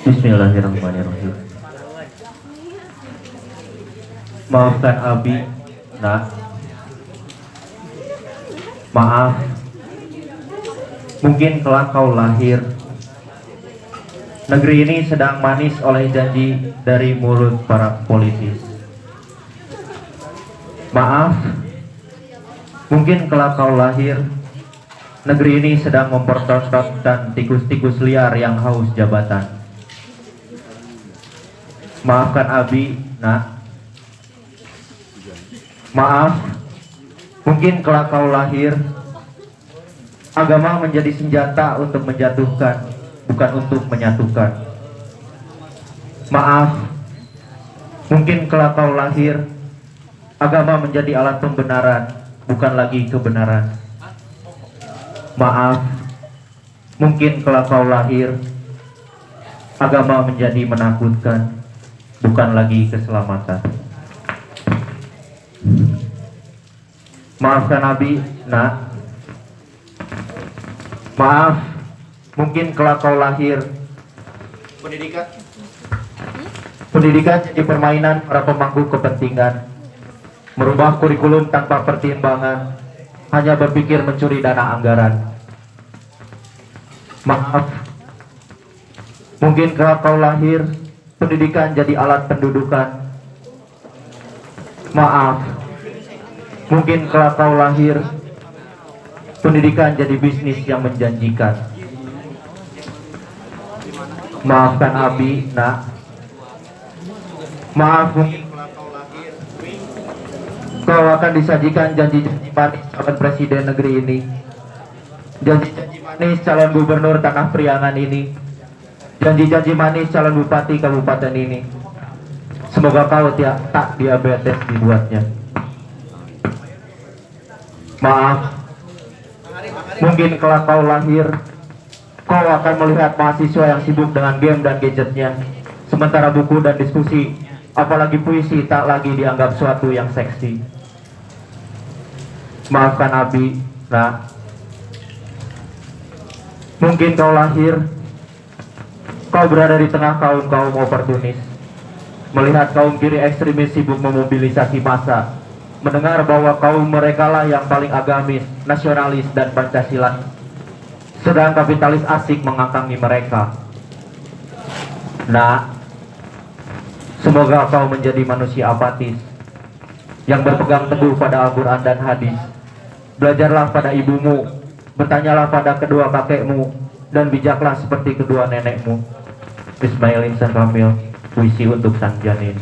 Bismillahirrahmanirrahim. Maafkan Abi, nak. Maaf. Mungkin kelak kau lahir. Negeri ini sedang manis oleh janji dari mulut para politis. Maaf. Mungkin kelak kau lahir. Negeri ini sedang mempertontonkan tikus-tikus liar yang haus jabatan. Maafkan Abi, nak. Maaf, mungkin kelak kau lahir. Agama menjadi senjata untuk menjatuhkan, bukan untuk menyatukan. Maaf, mungkin kelak kau lahir. Agama menjadi alat pembenaran, bukan lagi kebenaran. Maaf, mungkin kelak kau lahir. Agama menjadi menakutkan, bukan lagi keselamatan. Maafkan Nabi, nak. Maaf, mungkin kelak kau lahir. Pendidikan jadi permainan para pemangku kepentingan, merubah kurikulum tanpa pertimbangan, hanya berpikir mencuri dana anggaran. Maaf, mungkin kelak kau lahir. Pendidikan jadi alat pendudukan. Maaf, mungkin kelak kau lahir. Pendidikan jadi bisnis yang menjanjikan. Maafkan Abi, nak. Maaf, mungkin kelak kau lahir. Kau akan disajikan janji-janji manis calon presiden negeri ini, janji-janji manis calon gubernur tanah Priangan ini, janji-janji manis calon bupati kabupaten ini. Semoga kau tak diabetes dibuatnya. Maaf, mungkin kelak kau lahir. Kau akan melihat mahasiswa yang sibuk dengan game dan gadgetnya, sementara buku dan diskusi, apalagi puisi, tak lagi dianggap suatu yang seksi. Maafkan Abi, nak. Mungkin kau lahir. Kau berada di tengah kaum-kaum oportunis, melihat kaum kiri ekstremis sibuk memobilisasi massa, mendengar bahwa kaum mereka lah yang paling agamis, nasionalis, dan Pancasila, sedang kapitalis asik mengakangi mereka. Nah, semoga kau menjadi manusia apatis yang berpegang teguh pada Al-Quran dan hadis. Belajarlah pada ibumu, bertanyalah pada kedua kakekmu, dan bijaklah seperti kedua nenekmu. Ismail Insan Kamil, puisi untuk Sang Janin.